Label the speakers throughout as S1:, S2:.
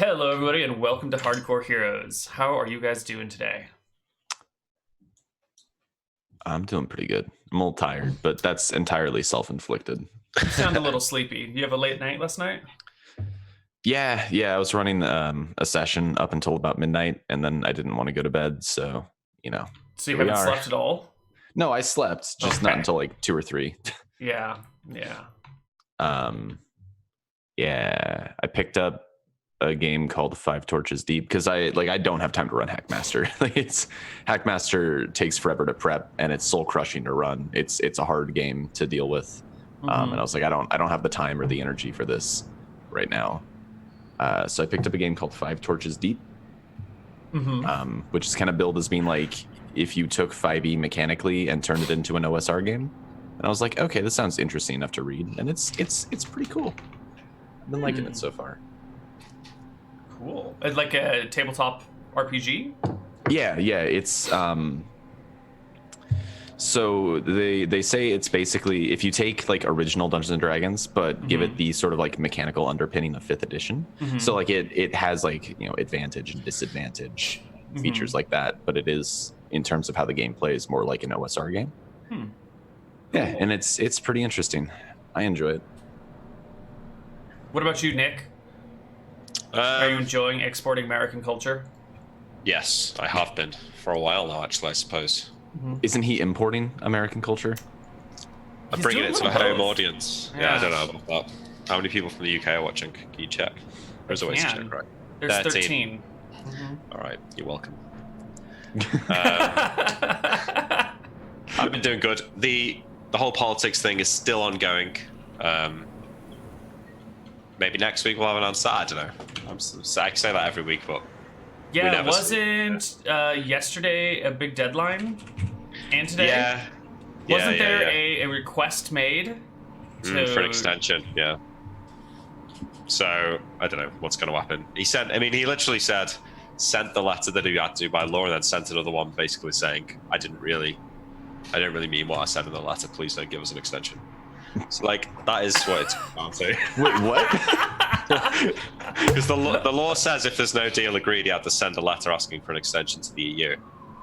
S1: Hello, everybody, and welcome to Hardcore Heroes. How are you guys doing today?
S2: I'm doing pretty good. I'm a little tired, but that's entirely self-inflicted.
S1: You sound a little sleepy. You have a late night last night?
S2: Yeah. I was running a session up until about midnight, and then I didn't want to go to bed, so
S1: So you
S2: here we
S1: haven't
S2: are.
S1: slept at all?
S2: No, I slept, just not until like 2 or 3.
S1: Yeah.
S2: Yeah. I picked up a game called Five Torches Deep because I don't have time to run Hackmaster. Hackmaster takes forever to prep, and it's soul crushing to run. It's a hard game to deal with. And I was like, I don't have the time or the energy for this right now. So I picked up a game called Five Torches Deep, which is kind of billed as being like if you took 5e mechanically and turned it into an OSR game. And I was like, okay, this sounds interesting enough to read, and it's pretty cool. I've been liking it so far.
S1: Cool. It's like a tabletop RPG?
S2: Yeah. It's so they say it's basically if you take like original Dungeons and Dragons, but give it the sort of like mechanical underpinning of 5th edition. So like it has like advantage and disadvantage features like that, but it is in terms of how the game plays more like an OSR game. Yeah, and it's pretty interesting. I enjoy it.
S1: What about you, Nick? Are you enjoying exporting American culture?
S3: Yes, I have been for a while now, actually, I suppose.
S2: Isn't he importing American culture?
S3: I'm
S1: He's
S3: bringing
S1: doing
S3: it to
S1: a
S3: a
S1: little
S3: home
S1: both.
S3: audience.
S1: Yeah.
S3: I don't know about that. How many people from the UK are watching? Can you check? There's always a
S1: can.
S3: check, right?
S1: There's 13.
S3: All right, you're welcome. I've been doing good. The whole politics thing is still ongoing. Maybe next week we'll have an answer. I don't know. I say that every week, but
S1: Yeah, wasn't yesterday a big deadline? And today?
S3: Yeah.
S1: Wasn't there
S3: yeah.
S1: a request made
S3: For an extension? Yeah. So I don't know what's going to happen. He literally said, sent the letter that he had to by law, and then sent another one basically saying, I don't really mean what I said in the letter. Please don't give us an extension. So that is what it's down to.
S2: Wait, what?
S3: Because the law says if there's no deal agreed, you have to send a letter asking for an extension to the EU.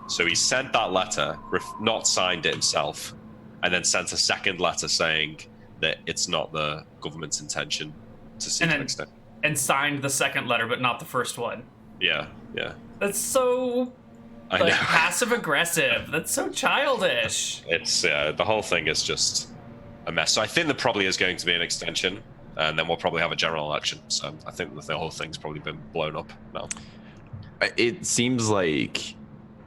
S3: So he sent that letter, not signed it himself, and then sent a second letter saying that it's not the government's intention to seek an extension.
S1: And signed the second letter, but not the first one.
S3: Yeah.
S1: That's so
S3: I know.
S1: passive aggressive. That's so childish.
S3: It's the whole thing is just a mess. So I think there probably is going to be an extension, and then we'll probably have a general election. So I think the whole thing's probably been blown up now.
S2: It seems like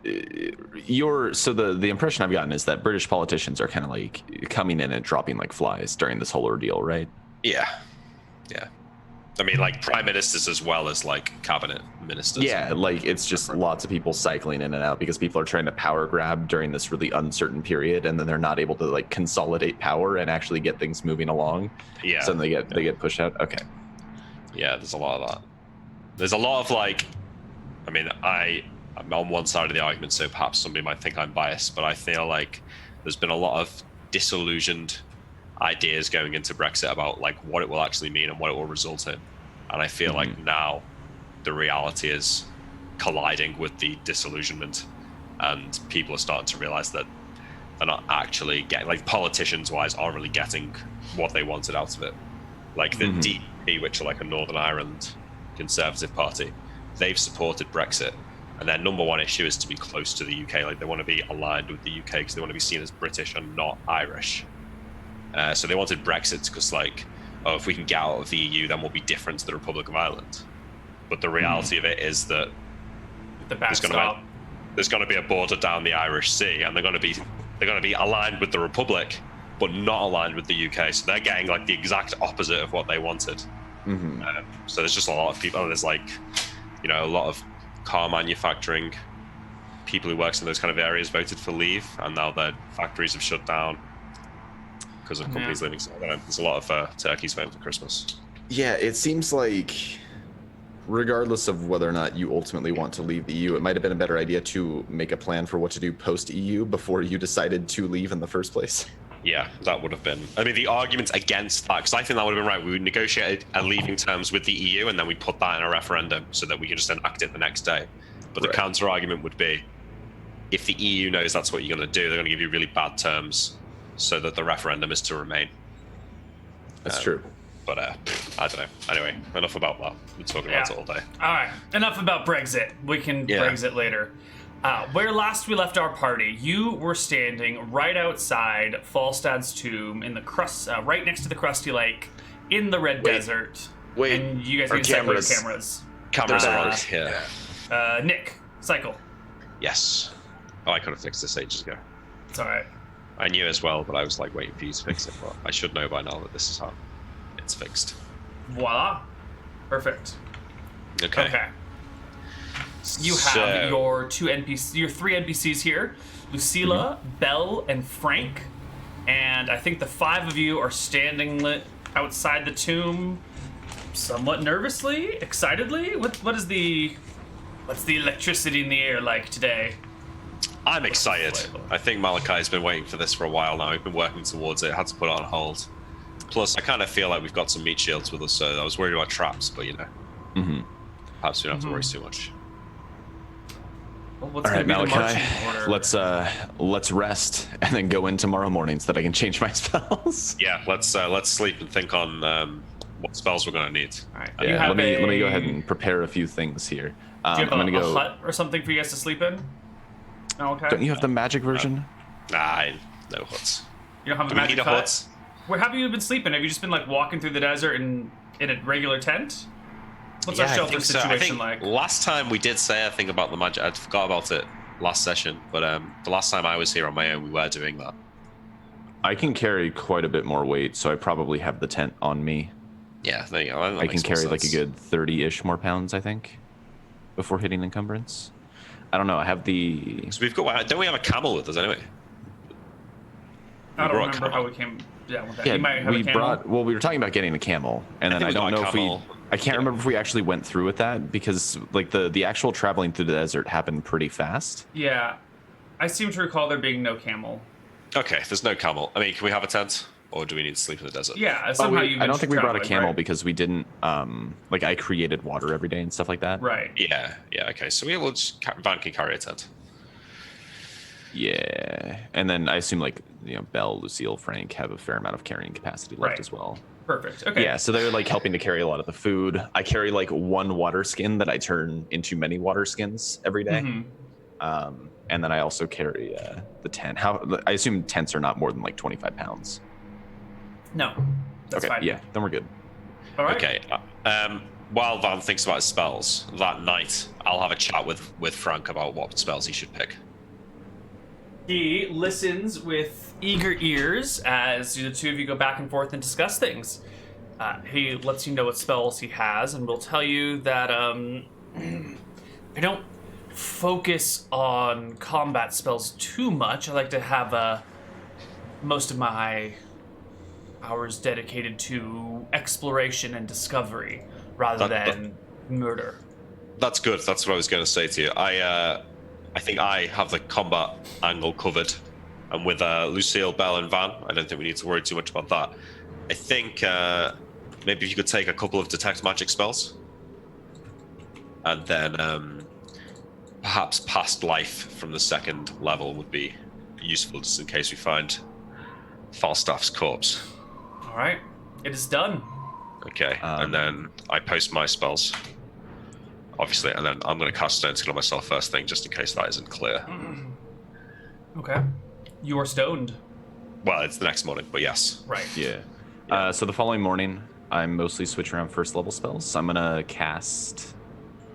S2: the impression I've gotten is that British politicians are kind of like coming in and dropping like flies during this whole ordeal, right?
S3: Yeah. I mean, like prime ministers as well as like cabinet ministers.
S2: Yeah, like it's just lots of people cycling in and out because people are trying to power grab during this really uncertain period, and then they're not able to like consolidate power and actually get things moving along.
S3: Yeah.
S2: So then they get pushed out. Okay.
S3: Yeah, there's a lot of that. There's a lot of like, I mean, I'm on one side of the argument, so perhaps somebody might think I'm biased, but I feel like there's been a lot of disillusioned ideas going into Brexit about like what it will actually mean and what it will result in. And I feel like now the reality is colliding with the disillusionment, and people are starting to realize that they're not actually getting, like politicians wise, aren't really getting what they wanted out of it. Like the DP, which are like a Northern Ireland Conservative Party, they've supported Brexit, and their number one issue is to be close to the UK. Like they want to be aligned with the UK because they want to be seen as British and not Irish. So they wanted Brexit because if we can get out of the EU, then we'll be different to the Republic of Ireland. But the reality of it is that there's going to be a border down the Irish Sea, and they're going to be aligned with the Republic, but not aligned with the UK. So they're getting like the exact opposite of what they wanted. So there's just a lot of people. There's a lot of car manufacturing people who works in those kind of areas voted for leave, and now their factories have shut down because of companies leaving. So there's a lot of turkeys voting for Christmas.
S2: Yeah, it seems like regardless of whether or not you ultimately want to leave the EU, it might have been a better idea to make a plan for what to do post-EU before you decided to leave in the first place.
S3: Yeah, that would have been. I mean, the argument against that, because I think that would have been right. We would negotiate a leaving terms with the EU, and then we put that in a referendum so that we can just enact it the next day. But the counter argument would be, if the EU knows that's what you're going to do, they're going to give you really bad terms, so that the referendum is to remain.
S2: That's true.
S3: But I don't know. Anyway, enough about that. We're talking about it all day.
S1: All right, enough about Brexit. We can Brexit later. Where last we left our party, you were standing right outside Falstaff's tomb in the right next to the Crusty Lake in the Red Desert. And you guys can cycle your cameras.
S3: Cameras are on here.
S1: Nick, cycle.
S3: Yes. Oh, I could have fixed this ages ago.
S1: It's all right.
S3: I knew as well, but I was like waiting for you to fix it. But I should know by now that this is how it's fixed.
S1: Voila. Perfect.
S3: Okay.
S1: You have your three NPCs here, Lucilla, Belle, and Frank, and I think the 5 of you are standing outside the tomb, somewhat nervously, excitedly. What's the electricity in the air like today?
S3: I'm excited. I think Malachi's been waiting for this for a while now. We've been working towards it. Had to put it on hold. Plus, I kind of feel like we've got some meat shields with us, so I was worried about traps, but perhaps we don't have to worry too much.
S1: Well,
S2: all right, Malachi, let's rest and then go in tomorrow morning so that I can change my spells.
S3: Yeah, let's sleep and think on what spells we're going to need.
S1: All right.
S2: Yeah, let me go ahead and prepare a few things here.
S1: Do you have a hut or something for you guys to sleep in? Okay.
S2: Don't you have the magic version?
S3: Nah, no huts.
S1: You don't have a magic hut? Where have you been sleeping? Have you just been like walking through the desert in a regular tent? What's our shelter situation like?
S3: Last time we did say, I think, about the magic. I forgot about it last session, but the last time I was here on my own, we were doing that.
S2: I can carry quite a bit more weight, so I probably have the tent on me.
S3: Yeah, there you go.
S2: I can carry like a good 30-ish more pounds, I think, before hitting encumbrance. I don't know. I have the.
S3: So we've got. Don't we have a camel with us anyway?
S1: I don't remember how we came. Yeah, with that.
S2: Yeah,
S1: you might have a camel.
S2: Well, we were talking about getting a camel, and then I don't know if we. I can't remember if we actually went through with that because like the actual traveling through the desert happened pretty fast.
S1: Yeah, I seem to recall there being no camel.
S3: Okay, if there's no camel. I mean, can we have a tent, or do we need to sleep in the desert?
S1: Yeah, somehow
S2: I don't think we brought a camel because we didn't. Like I created water every day and stuff like that.
S1: Right.
S3: Yeah. Okay. So we will just Van can carry a tent.
S2: Yeah, and then I assume like Belle, Lucille, Frank have a fair amount of carrying capacity left as well.
S1: Perfect. Okay.
S2: Yeah, so they're like helping to carry a lot of the food. I carry like 1 water skin that I turn into many water skins every day. And then I also carry the tent. I assume tents are not more than like 25 pounds.
S1: No. That's fine.
S2: Yeah, then we're good.
S1: All right.
S3: Okay. While Van thinks about his spells that night, I'll have a chat with Frank about what spells he should pick.
S1: He listens with eager ears as the two of you go back and forth and discuss things. He lets you know what spells he has, and will tell you that I don't focus on combat spells too much. I like to have most of my hours dedicated to exploration and discovery rather than murder.
S3: That's good. That's what I was going to say to you. I think I have the combat angle covered, and with Lucille, Belle, and Van, I don't think we need to worry too much about that. I think maybe if you could take a couple of detect magic spells, and then perhaps past life from the 2nd level would be useful, just in case we find Falstaff's corpse.
S1: All right, it is done.
S3: Okay, and then I post my spells. Obviously, and then I'm going to cast Stone Skill on myself first thing, just in case that isn't clear.
S1: Okay. You are stoned.
S3: Well, it's the next morning, but yes.
S1: Right.
S2: Yeah. So the following morning, I'm mostly switching around 1st level spells. So I'm going to cast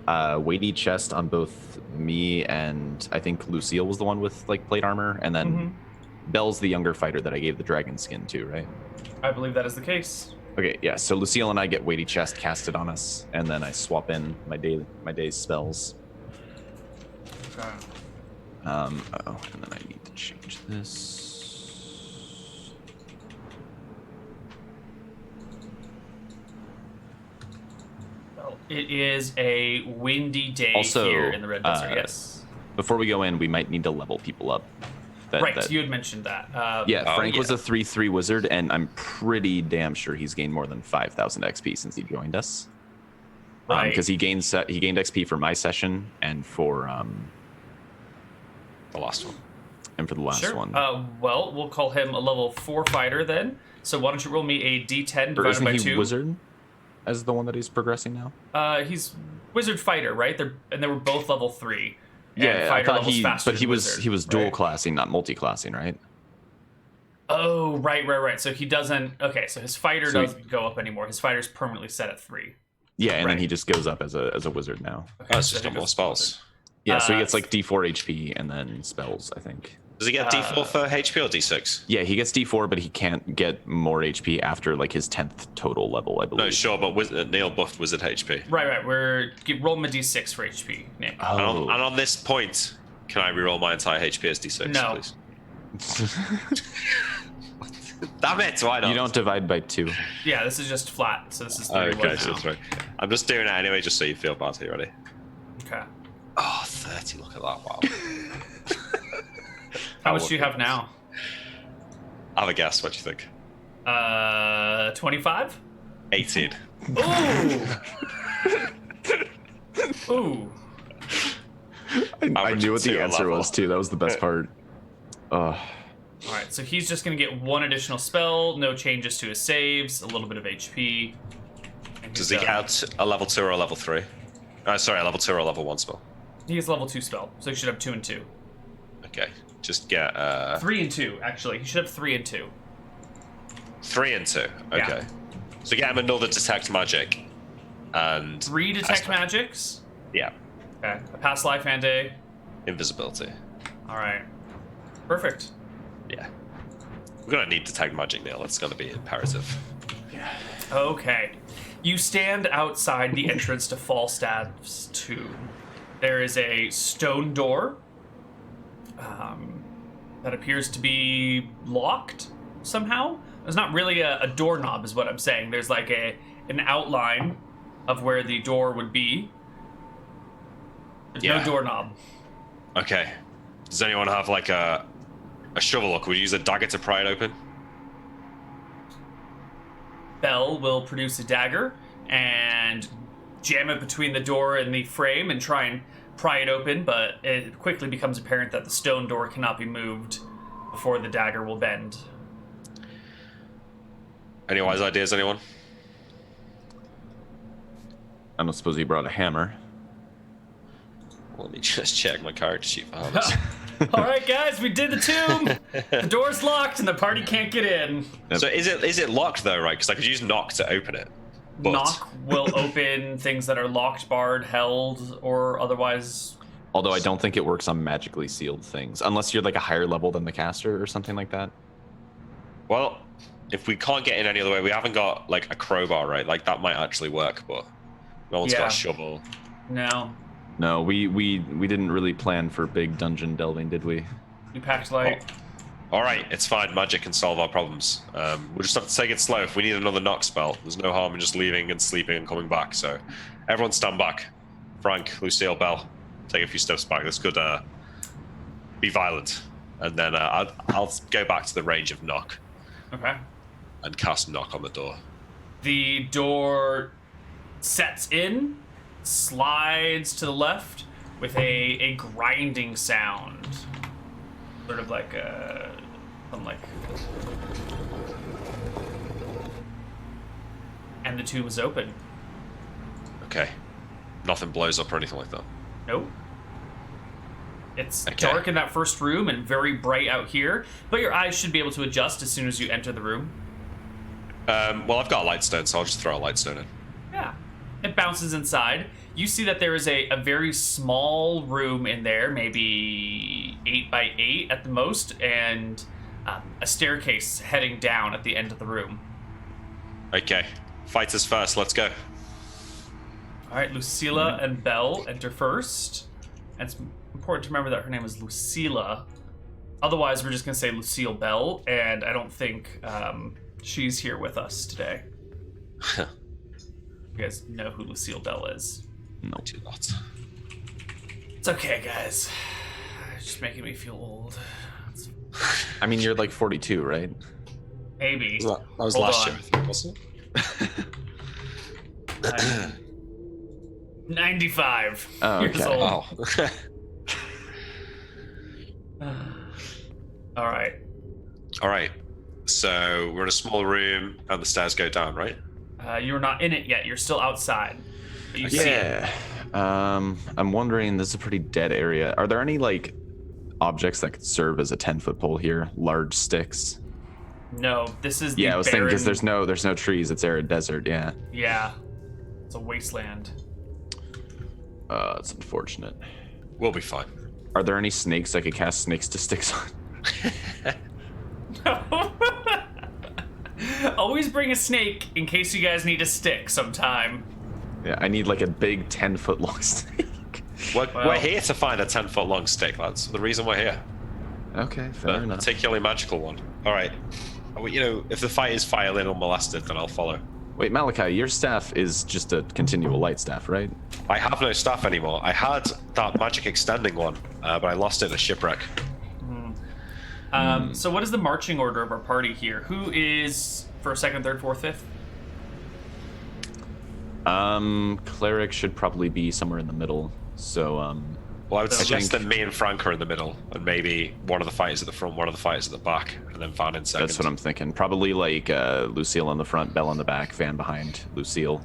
S2: Weighty Chest on both me and I think Lucille was the one with like plate armor, and then Belle's the younger fighter that I gave the dragon skin to, right?
S1: I believe that is the case.
S2: Okay, yeah, so Lucille and I get Weighty Chest casted on us, and then I swap in my day's spells.
S1: Okay.
S2: And then I need to change this.
S1: Well, it is a windy day
S2: Also,
S1: here in the Red Desert, yes.
S2: Before we go in, we might need to level people up.
S1: Right, you had mentioned that.
S2: Yeah,
S3: Oh,
S2: Frank was
S3: yeah.
S2: a 3/3 wizard, and I'm pretty damn sure he's gained more than 5,000 XP since he joined us.
S1: Right.
S2: Because he gained XP for my session and for
S3: The last one.
S2: and for the last
S1: Sure.
S2: one.
S1: Well, we'll call him a level 4 fighter then. So why don't you roll me a D10
S2: Or
S1: divided
S2: isn't
S1: by
S2: he
S1: 2?
S2: wizard as the one that he's progressing now?
S1: He's wizard fighter, right? They were both level 3. And
S2: Yeah, I
S1: fighter
S2: thought
S1: level's faster than wizard,
S2: he was dual
S1: right?
S2: classing, not multi-classing, right?
S1: Oh, right. So he doesn't. Okay, so his fighter
S2: So
S1: doesn't go up anymore. His fighter's permanently set at 3.
S2: Yeah, and then
S1: Right.
S2: he just goes up as a wizard now.
S1: Okay,
S3: Oh, it's
S1: so
S3: just
S1: he
S3: got more
S1: goes
S3: spells.
S2: Yeah, so he gets
S1: Uh,
S2: like D4 HP and then spells, I think.
S3: Does he get D4 for HP or D6?
S2: Yeah, he gets D4, but he can't get more HP after like his 10th total level, I believe.
S3: No, sure, but Neal buffed wizard HP.
S1: Right. Roll him a D6 for HP, Nick.
S2: Oh.
S3: And on this point, can I reroll my entire HP as D6,
S1: No.
S3: please? Damn it, why not?
S2: You don't divide by 2.
S1: Yeah, this is just flat. So this is 3
S3: Okay,
S1: right
S3: so
S1: now.
S3: that's right. I'm just doing it anyway, just so you feel bad. Are you ready?
S1: Okay.
S3: Oh, 30, look at that, wow.
S1: How much do you have now?
S3: Have a guess, what do you think?
S1: 25?
S3: 18.
S1: Ooh. Ooh.
S2: I knew what the
S3: Two
S2: answer
S3: level.
S2: was too. That was the best part.
S1: All right, so he's just going to get 1 additional spell, no changes to his saves, a little bit of HP. and
S3: Does
S1: he's
S3: he
S1: done.
S3: get a level 2 or a level 3? Sorry, a level 2 or a level 1 spell.
S1: He has level 2 spell, so he should have 2 and 2.
S3: Okay, just get
S1: 3 and 2, actually. He should have 3 and 2.
S3: 3 and 2. Okay.
S1: Yeah.
S3: So get him another detect magic. And
S1: 3 detect
S3: Pass-
S1: magics.
S3: Yeah,
S1: Okay. A past life and a.
S3: invisibility.
S1: All right. Perfect.
S3: Yeah. We're gonna need detect magic, Neal. It's gonna be imperative.
S1: Okay. You stand outside the entrance to Falstaff's tomb. There is a stone door that appears to be locked somehow. There's not really a doorknob, is what I'm saying. There's like an outline of where the door would be. There's
S3: Yeah.
S1: no doorknob.
S3: Okay. Does anyone have like a shovel, or could we use a dagger to pry it open?
S1: Bell will produce a dagger and jam it between the door and the frame and try and pry it open, but it quickly becomes apparent that the stone door cannot be moved before the dagger will bend.
S3: Any wise ideas, anyone?
S2: I don't suppose he brought a hammer.
S3: Let me just check my character sheet for hammers.
S1: All right, guys, we did the tomb. The door's locked and the party can't get in.
S3: So is it locked though, right? Because I could use knock to open it. But
S1: Knock will open things that are locked, barred, held, or otherwise.
S2: Although I don't think it works on magically sealed things, unless you're like a higher level than the caster or something like that.
S3: well, if we can't get in any other way, we haven't got like a crowbar, right? Like that might actually work, but no one's
S1: Yeah.
S3: got a shovel.
S1: No,
S2: No, we didn't really plan for big dungeon delving, did we?
S1: you packed light.
S3: All right, it's fine. Magic can solve our problems. We'll just have to take it slow. If we need another knock spell, there's no harm in just leaving and sleeping and coming back. So, everyone stand back. Frank, Lucille, Bell, take a few steps back. This could be violent, and then I'll go back to the range of knock
S1: Okay.
S3: and cast knock on the door.
S1: The door sets in, slides to the left with a grinding sound. Sort of like something like. And the tomb is open.
S3: Okay, nothing blows up or anything like that.
S1: Nope. It's
S3: Okay.
S1: dark in that first room and very bright out here, but your eyes should be able to adjust as soon as you enter the room.
S3: Well, I've got a light stone, so I'll just throw a light stone in.
S1: Yeah. It bounces inside. You see that there is a very small room in there, maybe 8 by 8 at the most, and a staircase heading down at the end of the room.
S3: Okay, fighters first. Let's go.
S1: All right, Lucilla and Belle enter first. And it's important to remember that her name is Lucilla. Otherwise, we're just going to say Lucille Bell, and I don't think she's here with us today. You guys know who Lucille Bell is.
S2: No.
S3: Do not.
S1: It's okay, guys. It's just making me feel old.
S2: I mean, you're like 42, right?
S1: Maybe.
S3: That was
S1: Hold
S3: last
S1: on.
S3: year, I think, wasn't it?
S1: 95
S2: Oh,
S1: years
S2: okay.
S1: old.
S3: Oh.
S1: All right.
S3: All right. So we're in a small room, and the stairs go down, right?
S1: You're not in it yet. You're still outside. But you see it.
S2: Yeah. I'm wondering, this is a pretty dead area. Are there any like objects that could serve as a 10-foot pole here? Large sticks?
S1: No, this is the
S2: Yeah, I was thinking because
S1: barren-
S2: there's no trees. It's arid desert. Yeah.
S1: Yeah. It's a wasteland.
S2: It's unfortunate.
S3: We'll be fine.
S2: Are there any snakes I could cast snakes to sticks on?
S1: Always bring a snake in case you guys need a stick sometime.
S2: Yeah, I need like a big 10-foot long snake.
S3: We're here to find a 10-foot long stick. That's the reason we're here.
S2: Okay, fair
S3: A
S2: enough.
S3: particularly magical one. All right. You know, if the fight is violin unmolested, then I'll follow.
S2: Wait, Malachi, your staff is just a continual light staff, right?
S3: I have no staff anymore. I had that magic extending one, but I lost it in a shipwreck.
S1: So what is the marching order of our party here? Who is first, second, third, fourth, fifth?
S2: Cleric should probably be somewhere in the middle. So,
S3: Well, I would suggest
S2: think-
S3: that me and Frank are in the middle, and maybe one of the fighters at the front, one of the fighters at the back, and then Van in second.
S2: that's what I'm thinking. Probably like Lucille on the front, Belle in the back, Van behind Lucille.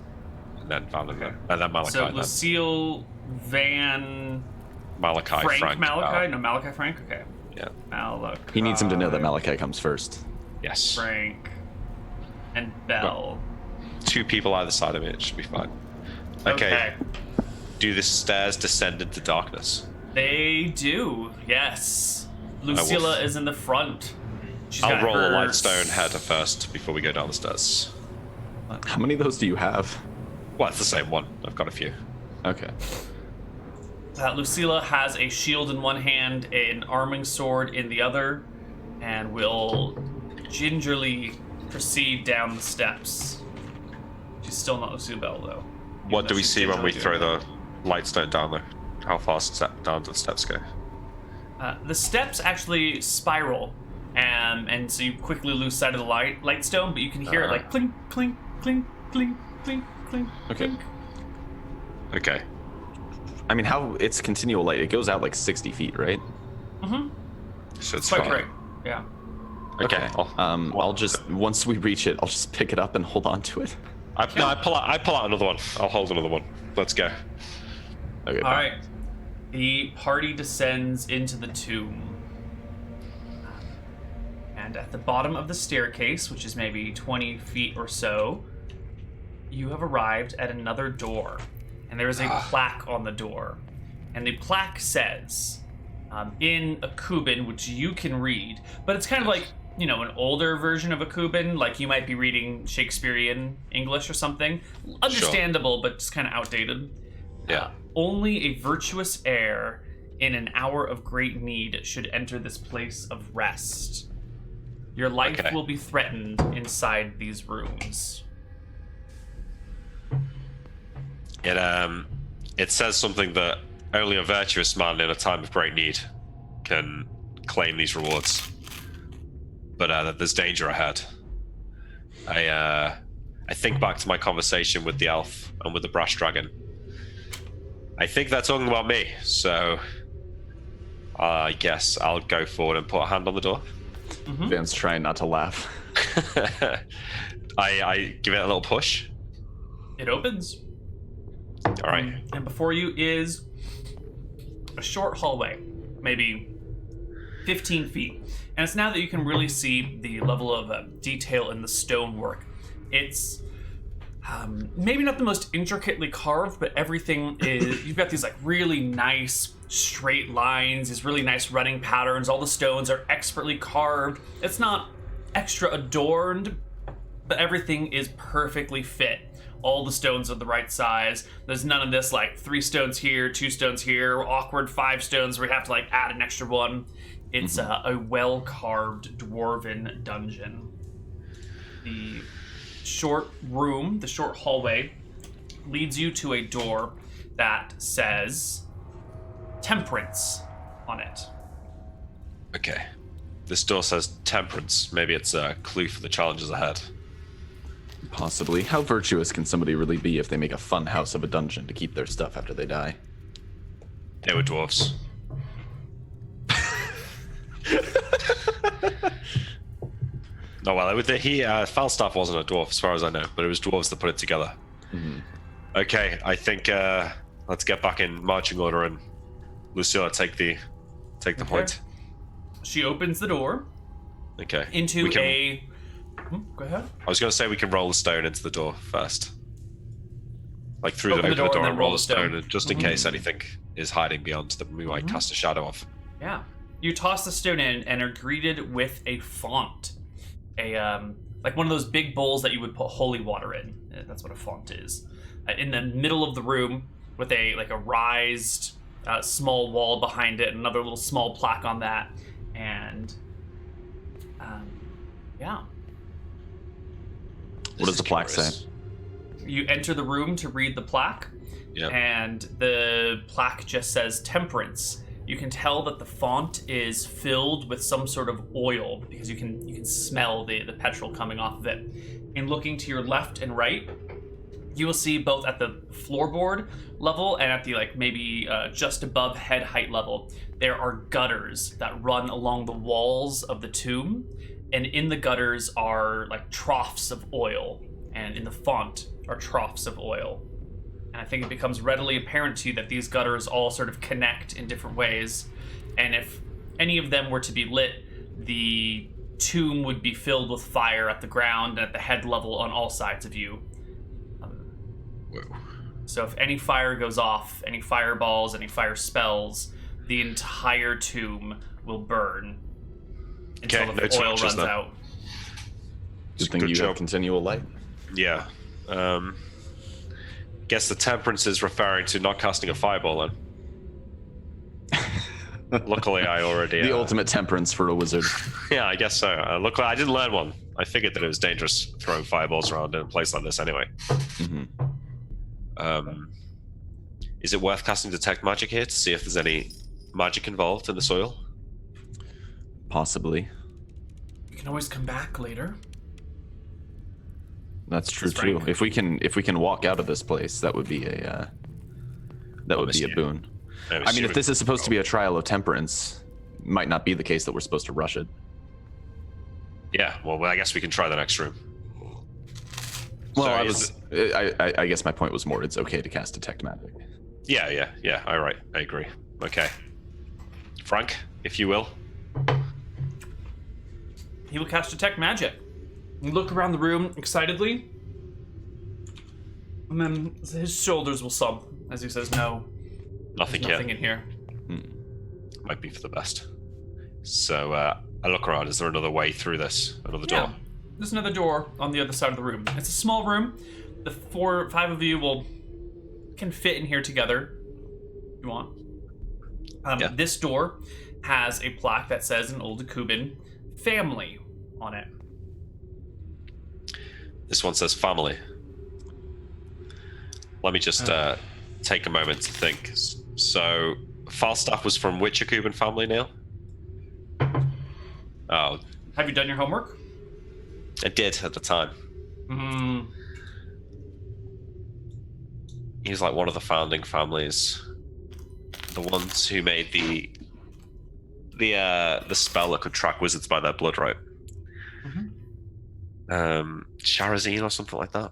S3: And then Van in there. And then Malachi.
S1: So
S3: then.
S1: Lucille, Van,
S3: Malachi,
S1: Frank, Malachi?
S3: Belle.
S1: No, Malachi, Frank? Okay.
S3: Yeah.
S1: Malachi.
S2: He needs him to know that Malachi comes first.
S3: Yes.
S1: Frank, and Belle.
S3: Two people either side of me. It should be fine. Okay. Do the stairs descend into darkness?
S1: They do, yes. Lucilla is in the front. She's
S3: I'll
S1: got
S3: roll a
S1: her-
S3: lightstone header first before we go down the stairs.
S2: How many of those do you have?
S3: Well, it's the same one. I've got a few.
S2: Okay.
S1: Lucilla has a shield in one hand, an arming sword in the other, and will gingerly proceed down the steps. She's still not Lucille Bell, though.
S3: What do we
S1: She's
S3: see when we
S1: gingerly
S3: throw
S1: doing
S3: the lightstone down there? How fast down do the steps go?
S1: The steps actually spiral, and so you quickly lose sight of the light stone, but you can hear it like clink, clink, clink, clink, clink, clink.
S2: Okay.
S1: clink.
S3: Okay.
S2: I mean, how it's continual light. It goes out like 60 feet, right?
S3: So it's
S1: Quite
S3: fine.
S1: correct. Yeah.
S3: Okay.
S2: I'll just once we reach it, I'll just pick it up and hold on to it.
S3: I pull out another one. I'll hold another one. Let's go.
S2: Okay.
S1: All right. The party descends into the tomb. And at the bottom of the staircase, which is maybe 20 feet or so, you have arrived at another door. And there is a plaque on the door. And the plaque says, in a Kuban, which you can read, but it's kind of like, you know, an older version of a Kuban, like you might be reading Shakespearean English or something. Understandable, but just kind of outdated.
S3: Yeah.
S1: Only a virtuous heir in an hour of great need should enter this place of rest. Your life
S3: Okay.
S1: will be threatened inside these rooms.
S3: It says something that only a virtuous man in a time of great need can claim these rewards. But that there's danger ahead. I think back to my conversation with the elf and with the brass dragon. I think they're talking about me, so I guess I'll go forward and put a hand on the door.
S2: Van's trying not to laugh.
S3: I give it a little push.
S1: It opens,
S3: All right.
S1: and before you is a short hallway, maybe 15 feet. And it's now that you can really see the level of detail in the stonework. It's maybe not the most intricately carved, but everything is... You've got these like really nice straight lines, these really nice running patterns. All the stones are expertly carved. It's not extra adorned, but everything is perfectly fit. All the stones are the right size. There's none of this like 3 stones here, 2 stones here, awkward 5 stones where you have to like add an extra one. It's a well-carved dwarven dungeon. The short room, the short hallway, leads you to a door that says Temperance on it.
S3: Okay. This door says temperance. Maybe it's a clue for the challenges ahead.
S2: Possibly. How virtuous can somebody really be if they make a fun house of a dungeon to keep their stuff after they die?
S3: They were dwarves. No, well, Falstaff wasn't a dwarf as far as I know, but it was dwarves that put it together.
S2: Mm-hmm.
S3: Okay, I think let's get back in marching order and Lucilla take the point.
S1: She opens the door
S3: Okay.
S1: into a. Go ahead.
S3: I was going to say we can roll the stone into the door first, like through
S1: Open
S3: the door
S1: and then
S3: and
S1: roll
S3: roll
S1: the
S3: the stone,
S1: stone.
S3: just in case anything is hiding beyond that we might cast a shadow off.
S1: Yeah. You toss the stone in and are greeted with a font. Like one of those big bowls that you would put holy water in. That's what a font is. In the middle of the room with a raised small wall behind it, another little small plaque on that, and yeah.
S2: What does the plaque say?
S1: You enter the room to read the plaque, and the plaque just says temperance. You can tell that the font is filled with some sort of oil because you can smell the petrol coming off of it. In looking to your left and right, you will see both at the floorboard level and at the maybe just above head height level, there are gutters that run along the walls of the tomb, and in the gutters are troughs of oil, and in the font are troughs of oil. And I think it becomes readily apparent to you that these gutters all sort of connect in different ways. And if any of them were to be lit, the tomb would be filled with fire at the ground and at the head level on all sides of you. So if any fire goes off, any fireballs, any fire spells, the entire tomb will burn until the oil runs out.
S2: Good thing you have continual light.
S3: Yeah. Guess the temperance is referring to not casting a fireball then. Luckily, I already...
S2: the ultimate temperance for a wizard.
S3: Yeah, I guess so. Luckily, I didn't learn one. I figured that it was dangerous throwing fireballs around in a place like this anyway.
S2: Mm-hmm.
S3: Is it worth casting Detect Magic here to see if there's any magic involved in the soil?
S2: Possibly.
S1: You can always come back later.
S2: That's true too. If we can walk out of this place, that would be a boon. I mean, if this is supposed to be a trial of temperance, it might not be the case that we're supposed to rush it.
S3: Yeah, well, I guess we can try the next room.
S2: Well, I guess my point was more it's okay to cast Detect Magic.
S3: Yeah. All right, I agree. Okay, Frank, if you will.
S1: He will cast Detect Magic. You look around the room excitedly, and then his shoulders will slump as he says, "No,
S3: nothing
S1: in here."
S3: Might be for the best. So I look around. Is there another way through this? Another door?
S1: There's another door on the other side of the room. It's a small room. The 4 or 5 of you can fit in here together if you want. This door has a plaque that says in Old Akuban, family on it.
S3: This one says family. Let me just take a moment to think. So, Falstaff was from which Akuban family, Neal? Oh.
S1: Have you done your homework?
S3: I did at the time. He's like one of the founding families. The ones who made the spell that could track wizards by their blood, right? Sharazine or something like that.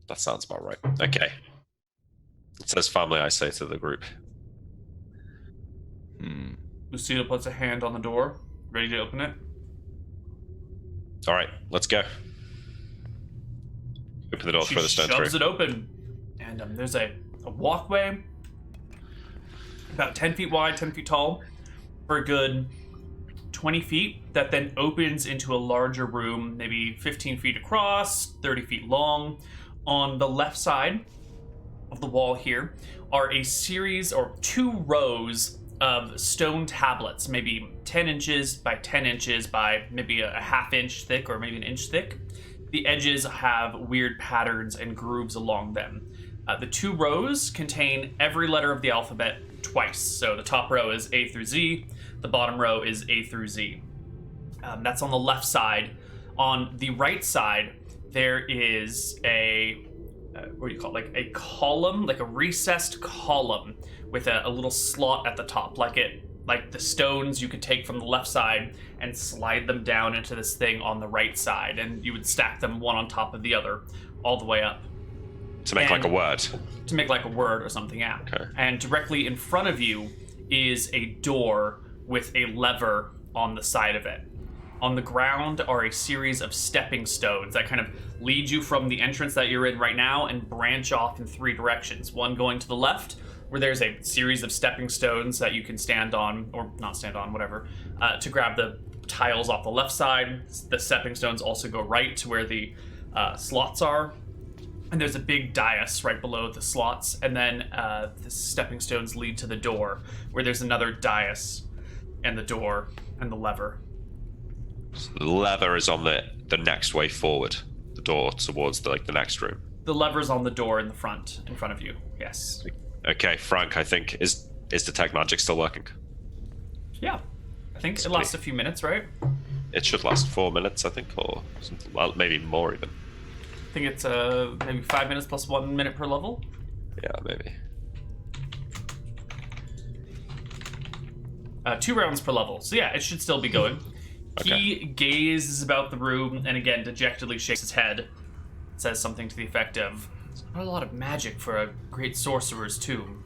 S3: That sounds about right. Okay. It says family, I say to the group.
S1: Lucille puts a hand on the door, ready to open it.
S3: All right, let's go. Open the door, throw the stone through.
S1: She shoves it open, and there's a walkway about 10 feet wide, 10 feet tall, for a good 20 feet, that then opens into a larger room, maybe 15 feet across, 30 feet long. On the left side of the wall here are a series or 2 rows of stone tablets, maybe 10 inches by 10 inches by maybe a half inch thick or maybe an inch thick. The edges have weird patterns and grooves along them. The 2 rows contain every letter of the alphabet twice. So the top row is A through Z, the bottom row is A through Z. That's on the left side. On the right side, there is a what do you call it? Like a column, like a recessed column with a little slot at the top, like the stones you could take from the left side and slide them down into this thing on the right side, and you would stack them one on top of the other all the way up.
S3: To make like a word.
S1: To make like a word or something, yeah.
S3: Okay.
S1: And directly in front of you is a door with a lever on the side of it. On the ground are a series of stepping stones that kind of lead you from the entrance that you're in right now and branch off in 3 directions. One going to the left, where there's a series of stepping stones that you can stand on, or not stand on, whatever, to grab the tiles off the left side. The stepping stones also go right to where the slots are. And there's a big dais right below the slots, and then the stepping stones lead to the door, where there's another dais, and the door, and the lever.
S3: So the lever is on the next way forward, the door towards the next room.
S1: The lever's on the door in front of you. Yes.
S3: Okay, Frank, I think is detect magic still working?
S1: Yeah, I think it lasts a few minutes, right?
S3: It should last 4 minutes, I think, or something. Well, maybe more even.
S1: I think it's maybe 5 minutes plus 1 minute per level.
S3: Yeah, maybe.
S1: 2 rounds per level. So yeah, it should still be going.
S3: Okay.
S1: He gazes about the room and again dejectedly shakes his head. Says something to the effect of, "There's not a lot of magic for a great sorcerer's tomb."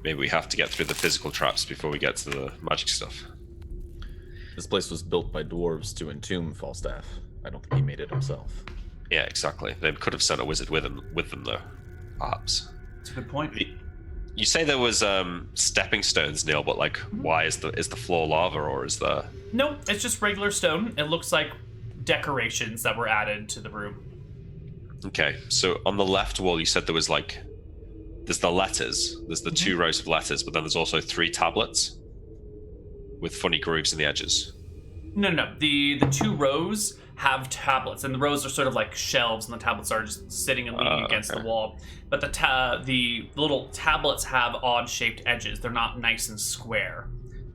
S3: Maybe we have to get through the physical traps before we get to the magic stuff.
S2: This place was built by dwarves to entomb Falstaff. I don't think he made it himself.
S3: Yeah, exactly. They could have sent a wizard with them though, perhaps.
S1: That's a good point.
S3: You say there was stepping stones, Neal, but like, why is the floor lava, or is there?
S1: No, it's just regular stone. It looks like decorations that were added to the room.
S3: Okay, so on the left wall, you said there was like, there's the letters. There's the 2 rows of letters, but then there's also 3 tablets with funny grooves in the edges.
S1: No. The 2 rows have tablets, and the rows are sort of like shelves, and the tablets are just sitting and leaning against the wall. But the little tablets have odd-shaped edges. They're not nice and square.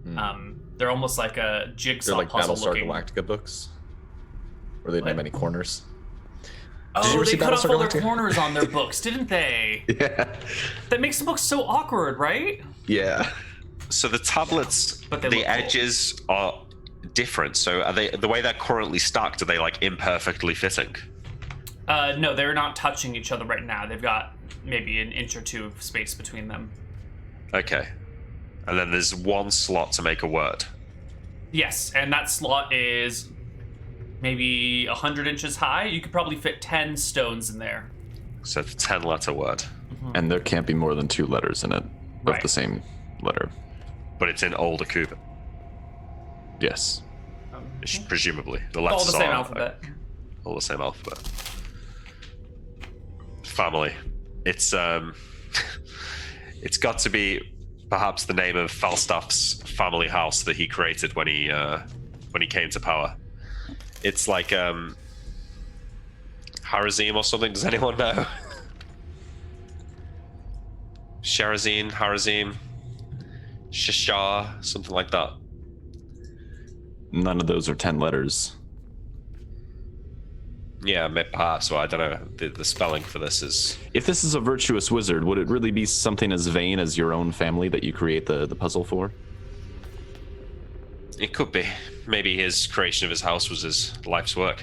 S1: They're almost like a jigsaw
S2: They're like
S1: puzzle
S2: Battlestar
S1: looking.
S2: Galactica books, where they didn't have any corners.
S1: Oh, they cut off all their
S2: Galactica?
S1: corners on their books, didn't they?
S2: Yeah.
S1: That makes the books so awkward, right?
S2: Yeah.
S3: So the tablets,
S1: But they
S3: the
S1: look cool.
S3: edges are different. So are they, the way they're currently stacked, are they like imperfectly fitting?
S1: No, they're not touching each other right now. They've got maybe an inch or 2 of space between them.
S3: Okay. And then there's 1 slot to make a word.
S1: Yes, and that slot is maybe 100 inches high. You could probably fit 10 stones in there.
S3: So it's a 10-letter word.
S2: And there can't be more than 2 letters in it of
S1: Right.
S2: the same letter.
S3: But it's in Older Cuban,
S2: Yes.
S3: presumably. The
S1: All
S3: letters
S1: the same
S3: are
S1: alphabet.
S3: all the same alphabet. Family. It's it's got to be perhaps the name of Falstaff's family house that he created when he came to power. It's like Harazim or something. Does anyone know? Sharazim, Harazim, Shashar, something like that.
S2: None of those are 10 letters.
S3: Yeah, perhaps. Well, I don't know. The spelling for this is...
S2: If this is a virtuous wizard, would it really be something as vain as your own family that you create the puzzle for?
S3: It could be. Maybe his creation of his house was his life's work.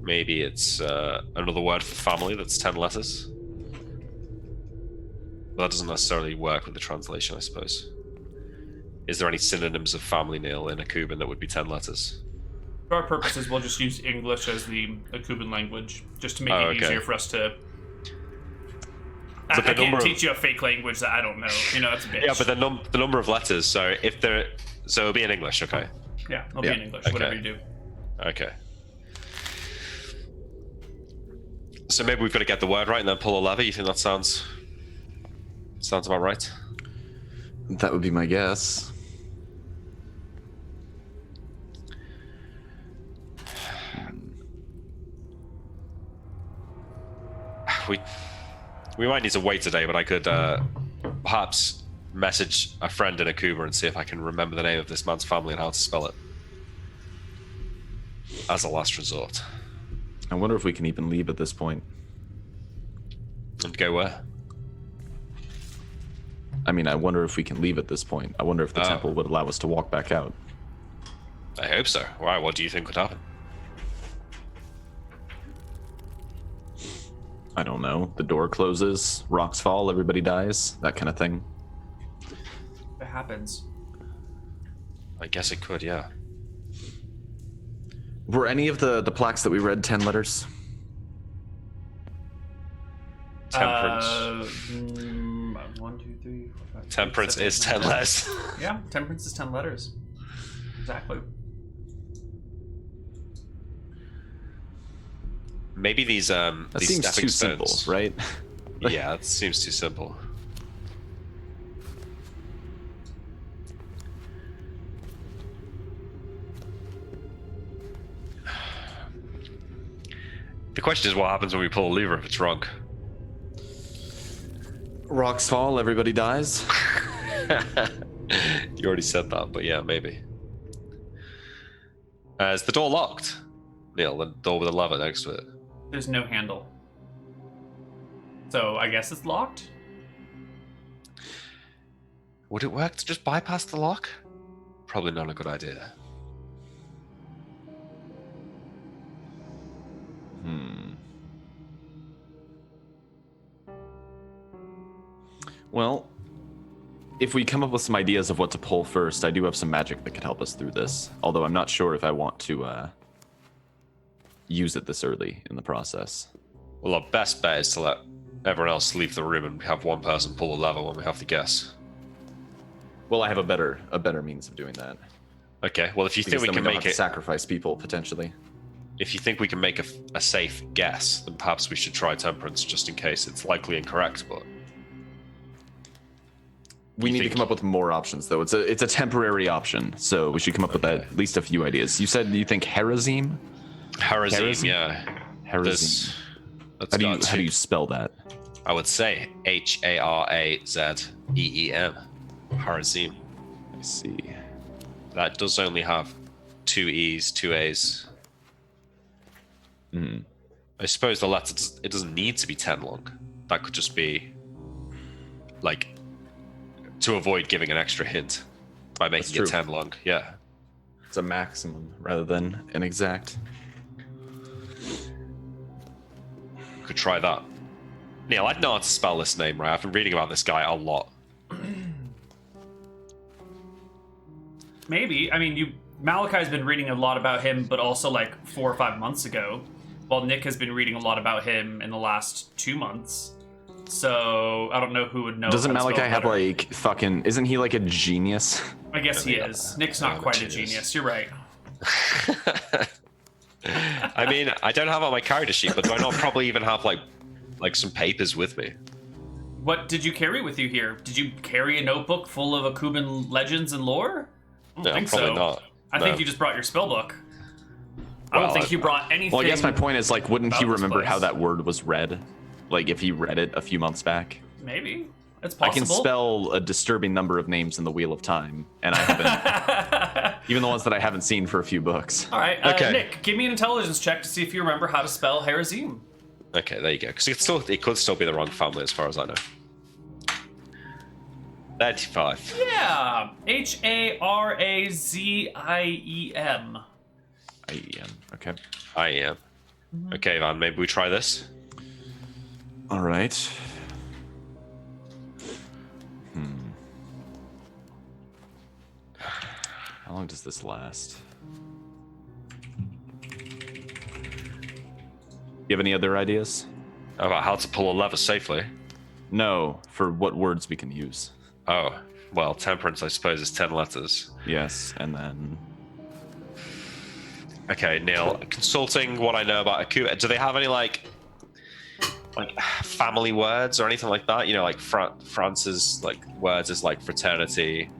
S3: Maybe it's another word for family that's 10 letters. But that doesn't necessarily work with the translation, I suppose. Is there any synonyms of family, Neal, in a Cuban that would be 10 letters?
S1: For our purposes, we'll just use English as the Kuban language, just to make it easier for us to... I can't teach you a fake language that I don't know. You know, that's a bitch.
S3: Yeah, but the number of letters, so if there... So it'll be in English, okay?
S1: Yeah, it'll be in English,
S3: Okay.
S1: whatever you do.
S3: Okay. So maybe we've got to get the word right and then pull a lever. You think that sounds about right?
S2: That would be my guess.
S3: we might need to wait today, but I could perhaps message a friend in Akuba and see if I can remember the name of this man's family and how to spell it. As a last resort.
S2: I wonder if we can even leave at this point.
S3: And go where?
S2: I mean, I wonder if we can leave at this point. I wonder if the temple would allow us to walk back out.
S3: I hope so. Why? What do you think would happen?
S2: I don't know. The door closes, rocks fall, everybody dies, that kind of thing.
S1: It happens.
S3: I guess it could, yeah.
S2: Were any of the plaques that we read 10 letters?
S3: Temperance.
S1: 1, 2, 3, 4, 5.
S3: Temperance is 10 letters.
S1: Yeah, temperance is 10 letters. Exactly.
S3: Maybe these
S2: That
S3: these
S2: seems
S3: stepping
S2: too
S3: stones.
S2: simple, right?
S3: Yeah, it seems too simple. The question is, what happens when we pull a lever if it's wrong?
S2: Rocks fall, everybody dies.
S3: You already said that, but yeah, maybe. Is the door locked? Neal, the door with a lever next to it.
S1: There's no handle. So I guess it's locked?
S3: Would it work to just bypass the lock? Probably not a good idea.
S2: Well, if we come up with some ideas of what to pull first, I do have some magic that could help us through this. Although I'm not sure if I want to use it this early in the process.
S3: Well, our best bet is to let everyone else leave the room and have one person pull a lever when we have to guess.
S2: Well, I have a better means of doing that.
S3: Okay, well, if you think
S2: Because
S3: we
S2: then
S3: can
S2: don't
S3: make
S2: have
S3: it...
S2: to sacrifice people, potentially.
S3: If you think we can make a safe guess, then perhaps we should try temperance just in case it's likely incorrect, but...
S2: We need to come up with more options, though. It's a temporary option, so we should come up with at least a few ideas. You said you think Harazim?
S3: Harazim, yeah.
S2: Harazim.
S3: That's
S2: How do you spell that?
S3: I would say Harazem. Harazim.
S2: I see.
S3: That does only have 2 E's, 2 A's. I suppose the letter, it doesn't need to be 10 long. That could just be, like, to avoid giving an extra hint by making it 10 long. Yeah.
S2: It's a maximum rather than an exact.
S3: Could try that. Neal, I'd know how to spell this name, right? I've been reading about this guy a lot.
S1: Maybe. I mean, Malachi's been reading a lot about him, but also like 4 or 5 months ago, while Nick has been reading a lot about him in the last 2 months. So I don't know who would know.
S2: Doesn't
S1: how to
S2: Malachi
S1: spell
S2: have
S1: better.
S2: like fucking? Isn't he like a genius?
S1: I guess he is. Nick's not quite a genius. You're right.
S3: I mean, I don't have it on my character sheet, but do I not probably even have like some papers with me?
S1: What did you carry with you here? Did you carry a notebook full of Akuban legends and lore? I don't think
S3: probably
S1: so.
S3: not.
S1: I think you just brought your spell book. I don't think you brought anything.
S2: Well, I guess my point is, like, wouldn't he
S1: about this
S2: remember
S1: place.
S2: how that word was read? Like, if he read it a few months back?
S1: Maybe. It's
S2: I
S1: possible.
S2: can spell a disturbing number of names in the Wheel of Time, and I haven't, even the ones that I haven't seen for a few books.
S1: All right,
S3: Okay.
S1: Nick, give me an intelligence check to see if you remember how to spell Harazim.
S3: Okay, there you go. Because it could still be the wrong family as far as I know. 35.
S1: Yeah, Haraziem.
S2: Okay.
S3: I am. Okay, Van, maybe we try this?
S2: All right. How long does this last? You have any other ideas?
S3: About how to pull a lever safely?
S2: No, for what words we can use.
S3: Oh, well, temperance, I suppose, is 10 letters.
S2: Yes, and then...
S3: Okay, Neal, consulting what I know about Akuba, do they have any, like family words or anything like that? You know, like France's, like, words is, like, fraternity.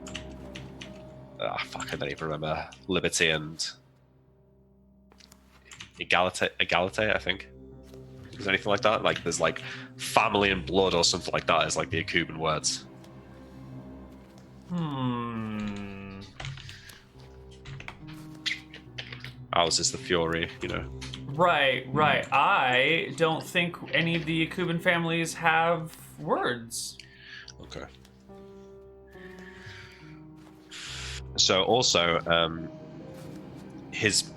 S3: Fuck, I don't even remember. Liberty and... Egalite, I think. Is there anything like that? Like there's like family and blood or something like that is like the Akuban words. Ours is the fury, you know.
S1: Right. I don't think any of the Akuban families have words.
S3: Okay. So also, his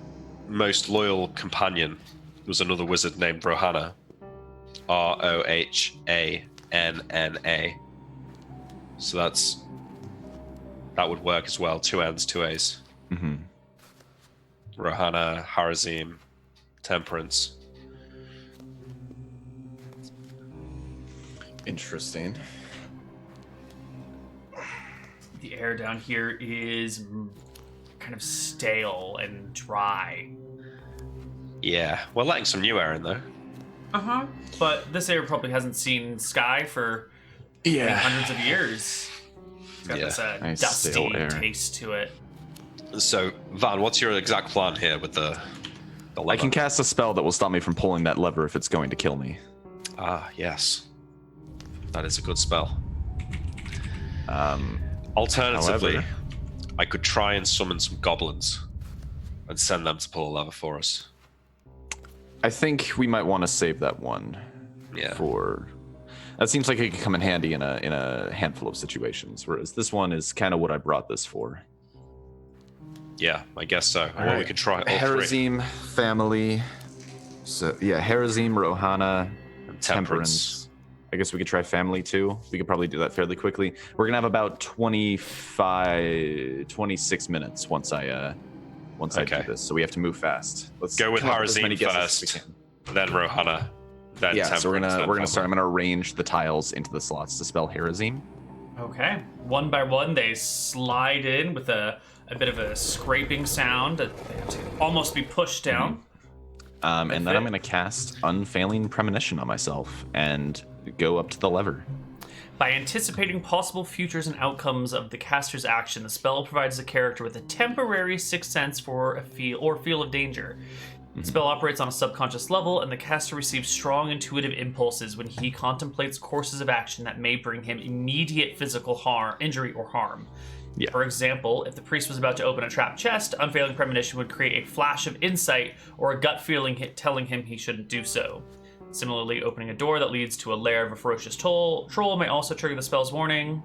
S3: most loyal companion was another wizard named Rohanna. Rohanna. So that would work as well. 2 N's, 2 A's.
S2: Mm-hmm.
S3: Rohanna, Harazim, Temperance.
S2: Interesting.
S1: The air down here is kind of stale and dry.
S3: Yeah, we're letting some new air in though.
S1: But this air probably hasn't seen sky for hundreds of years. It's got this
S2: Nice
S1: dusty
S2: stale air.
S1: taste to it.
S3: So, Van, what's your exact plan here with the lever?
S2: I can cast a spell that will stop me from pulling that lever if it's going to kill me.
S3: Ah, yes. That is a good spell.
S2: Um,
S3: Alternatively,
S2: however-
S3: I could try and summon some goblins and send them to pull a lever for us.
S2: I think we might want to save that one
S3: Yeah.
S2: for. That seems like it could come in handy in a handful of situations, whereas this one is kind of what I brought this for.
S3: Yeah, I guess so. Well, we
S2: right.
S3: could try all three.
S2: Harazim family. So yeah, Harazim, Rohanna,
S3: And
S2: Temperance. I guess we could try family too. We could probably do that fairly quickly. We're gonna have about 26 minutes once I do this. So we have to move fast. Let's
S3: Go with
S2: come up as
S3: Harazim
S2: many guesses as
S3: first,
S2: we can.
S3: then Rohanna, then
S2: Yeah,
S3: Temperance.
S2: so we're
S3: then
S2: gonna start. I'm
S3: family.
S2: gonna arrange the tiles into the slots to spell Harazim.
S1: Okay. One by one, they slide in with a bit of a scraping sound that they have to almost be pushed down.
S2: And then
S1: fit.
S2: I'm gonna cast Unfailing Premonition on myself and go up to the lever.
S1: By anticipating possible futures and outcomes of the caster's action, the spell provides the character with a temporary sixth sense for a feel of danger. The spell operates on a subconscious level, and the caster receives strong intuitive impulses when he contemplates courses of action that may bring him immediate physical injury or harm.
S2: Yeah.
S1: For example, if the priest was about to open a trapped chest, Unfailing Premonition would create a flash of insight or a gut feeling telling him he shouldn't do so. Similarly, opening a door that leads to a lair of a ferocious troll may also trigger the spell's warning.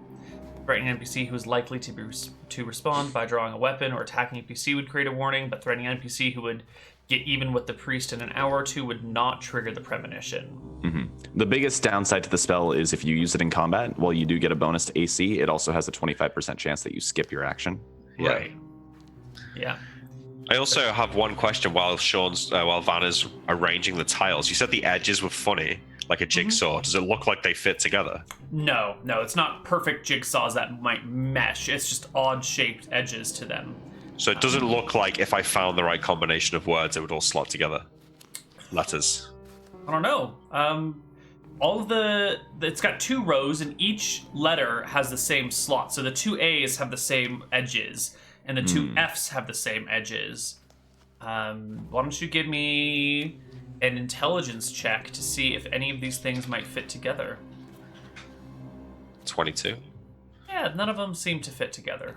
S1: Threatening an NPC who is likely to respond by drawing a weapon or attacking NPC would create a warning, but threatening an NPC who would get even with the priest in an hour or two would not trigger the premonition.
S2: Mm-hmm. The biggest downside to the spell is if you use it in combat, while you do get a bonus to AC, it also has a 25% chance that you skip your action.
S3: Yeah.
S1: Right. Yeah.
S3: I also have one question while Van is arranging the tiles. You said the edges were funny, like a jigsaw. Does it look like they fit together?
S1: No, it's not perfect jigsaws that might mesh. It's just odd-shaped edges to them.
S3: So it doesn't look like if I found the right combination of words, it would all slot together. Letters.
S1: I don't know. All of it's got 2 rows, and each letter has the same slot. So the 2 A's have the same edges, and the 2 F's have the same edges. Why don't you give me an intelligence check to see if any of these things might fit together?
S3: 22.
S1: Yeah, none of them seem to fit together.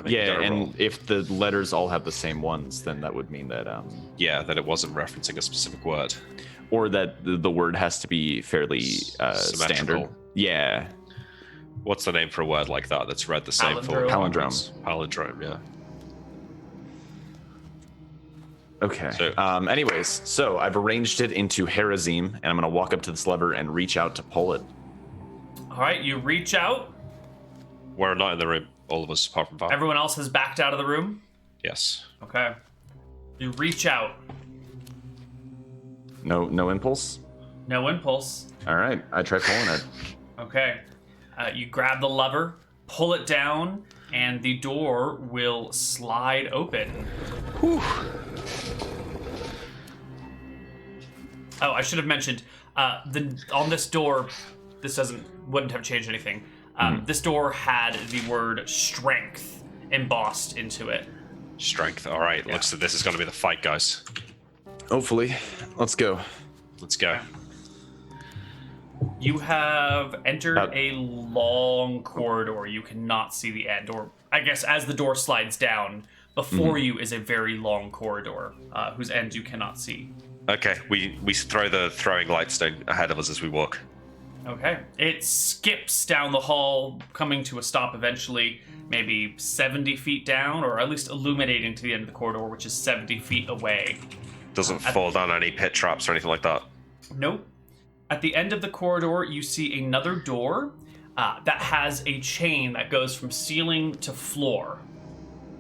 S2: Yeah, and if the letters all have the same ones, then that would mean that
S3: that it wasn't referencing a specific word.
S2: or that the word has to be fairly standard.
S3: Symmetrical.
S2: Yeah.
S3: What's the name for a word like that that's read the same for
S1: Palindrome.
S3: Palindrome, yeah.
S2: Okay.
S3: So-
S2: Anyways, so I've arranged it into Harazim, and I'm going to walk up to this lever and reach out to pull it.
S1: All right, you reach out.
S3: We're not in the room, all of us, apart from Val.
S1: Everyone else has backed out of the room.
S3: Yes.
S1: Okay. You reach out.
S2: No impulse?
S1: No impulse.
S2: All right, I try pulling it.
S1: Okay. You grab the lever, pull it down, and the door will slide open.
S2: Whew.
S1: Oh, I should have mentioned on this door. This wouldn't have changed anything. This door had the word strength embossed into it.
S3: Strength. All right.
S1: Yeah.
S3: Looks like this is going to be the fight, guys.
S2: Hopefully. Let's go.
S3: Let's go.
S1: You have entered a long corridor. You cannot see the end, or I guess as the door slides down, before you is a very long corridor, whose end you cannot see.
S3: Okay, we throw the throwing lightstone ahead of us as we walk.
S1: Okay. It skips down the hall, coming to a stop eventually, maybe 70 feet down, or at least illuminating to the end of the corridor, which is 70 feet away.
S3: Doesn't fall down any pit traps or anything like that.
S1: Nope. At the end of the corridor, you see another door that has a chain that goes from ceiling to floor,